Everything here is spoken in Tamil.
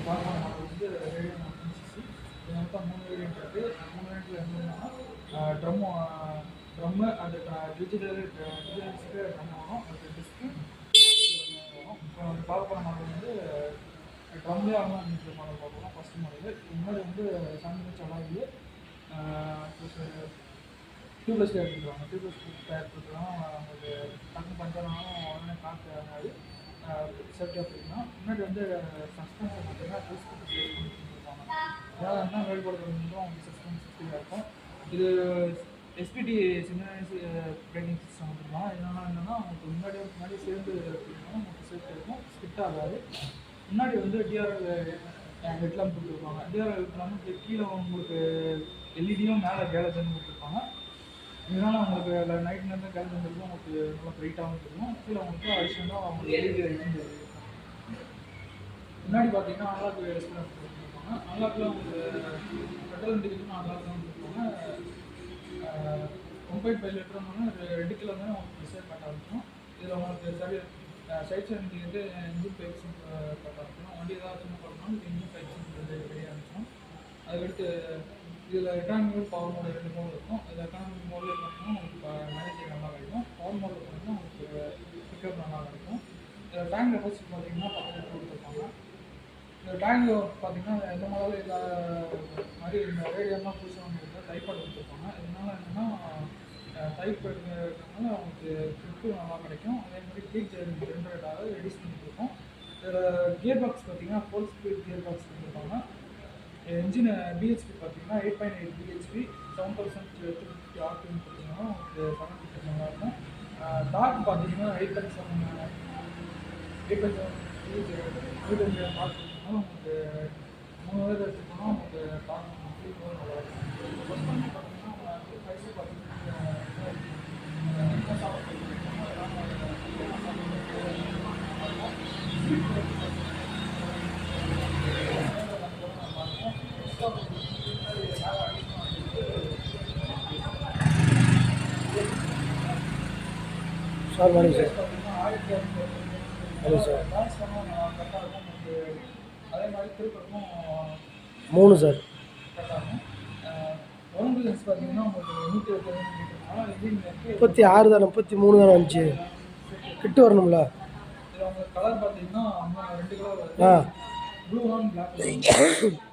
வாகனம் மாடல் வந்து ரேடியோ 1960. இது மொத்தம் 3 வேரியன்ட் இருக்குது. 3 வேரியன்ட்டில் என்னென்னா ட்ரம்மு அந்த டிஜிட்டல்ஸுக்கு ட்ரம் வரும், அது டிஸ்க்கு வரும். இப்போ வந்து பார்க்க போகிற மாடல் வந்து ட்ரம்லேயே ஆகலாம் மீட்டர் மாடல் பார்க்கலாம். ஃபஸ்ட் மாடலு முன்னாடி வந்து 7 இன்ச் அலாகி டியூப்லெஸ் டயர் கொடுத்துருவாங்க. டியூப்லெஸ் டயர் கொடுத்துருவாங்க. உங்களுக்கு டக்குனு பஞ்சர் ஆனாலும் உடனே காற்று ஆகாது, சேஃப்டியாக போய்க்கலாம். முன்னாடி வந்து சஸ்பென்ஷன் பார்த்தீங்கன்னா கொடுத்துருப்பாங்க. ஏன்னா வேறுபடுறது அவங்க சஸ்பென்ஸ் ஃப்ரீயாக இருக்கும். இது எஸ்பிடி சிக்னலைஸ் பிரேக்கிங் சிஸ்டம் கொடுத்துருப்பாங்க. என்னென்னா உங்களுக்கு முன்னாடி சேர்ந்து அப்படின்னா உங்களுக்கு சேஃப்டி இருக்கும், ஸ்கிட் ஆகாது. முன்னாடி வந்து டிஆர்எல் ஹெட்லாம்ப் கொடுத்துருப்பாங்க. டிஆர்எல் ஹெட்லாம்ப் கீழே உங்களுக்கு எல்இடியும் மேலே கேலஜன் கொடுத்துருப்பாங்க. இதனால் உங்களுக்கு நைட் நேரத்தில் கேலஜன் இருக்கும், உங்களுக்கு நல்லா பிரைட்டாகவும் இருக்கும். கீழே உங்களுக்கு அடிஷனலாக அவங்களுக்கு எல்இடி லைட்டும் இருக்கும். முன்னாடி பார்த்தீங்கன்னா அன்லாக் டிஸ்பிளே கொடுத்துருப்பாங்க. அன்லாக்கில் உங்களுக்கு பெட்ரோல் இண்டிகேட்டரும் அன்லாக் தான் கொடுத்துருப்பாங்க. 1.5 லிட்டர்னாலும் 2 கிலோ தானே உங்களுக்கு டிசைட் கட்ட ஆரம்பிக்கும். இதில் உங்களுக்கு சைட் சைடு இண்டிகேட்டர் இன்ஜின் பைப்ஸும் கட்ட ஆரம்பிக்கும். வண்டி ஏதாவது சின்ன பண்ணாலும் இன்ஜின் பைப்ஸும் ரெடி ஆரம்பிச்சோம். அதுக்கடுத்து இதில் எக்கானமிக் பவர் மோடு 2 மோடு இருக்கும். இதில் எக்கானமிக் மோடில் பார்த்தீங்கன்னா உங்களுக்கு மேனேஜர் நல்லா கிடைக்கும். பவர் மோடில் பார்த்தீங்கன்னா உங்களுக்கு பிக்கப் நல்லா கிடைக்கும். இதில் டேங்க் கெப்பாசிட்டி பார்த்தீங்கன்னா 10 லிட்டர் கொடுத்துருப்பாங்க. இந்த டேங்க் பார்த்தீங்கன்னா எந்த மாடலும் இல்லாத மாதிரி இந்த ரேடியெல்லாம் புதுசாக வந்து டைப்பாக கொடுத்துருப்பாங்க. இதனால் என்னென்னா டைப் இருக்கிறதுனால அவங்களுக்கு ட்ரிப்பு நல்லா கிடைக்கும். அதே மாதிரி ஹீட் ஜென்ரேட் ஆக ரெடியூஸ் பண்ணி கொடுக்கும். இதில் கியர் பாக்ஸ் பார்த்தீங்கன்னா 4 ஸ்பீட் கியர் பாக்ஸ் கொடுத்துருப்பாங்க. என்ஜின் பிஹெச்பி பார்த்தீங்கன்னா 8.8 பிஹெச்பி 7250 ஆர்பிஎம் பார்த்தீங்கன்னா உங்களுக்கு 750 நல்லாயிருக்கும். டார்க் பார்த்தீங்கன்னா 8.7 டார்க் பார்த்தீங்கன்னா உங்களுக்கு 3 பேர் எடுத்துக்கோன்னா உங்களுக்கு டார்க் நல்லாயிருக்கும். ஃபஸ்ட் பண்ணி பார்த்தீங்கன்னா ப்ரைஸு பார்த்தீங்கன்னா சார் வணக்கம் சார். Hello sir. அதே மாதிரி திருப்பக்கும் 3 சார். ஒலிம்பிக்ஸ் பார்த்தீங்கன்னா உங்களுக்கு 120 மீட்டர் 36 தானே 33 தானே வந்துச்சு, கிட்ட வரணும்ல. இதில் உங்களுக்கு கலர் பார்த்தீங்கன்னா 2 கலர் வருது, ப்ளூ அண்ட் பிளாக்.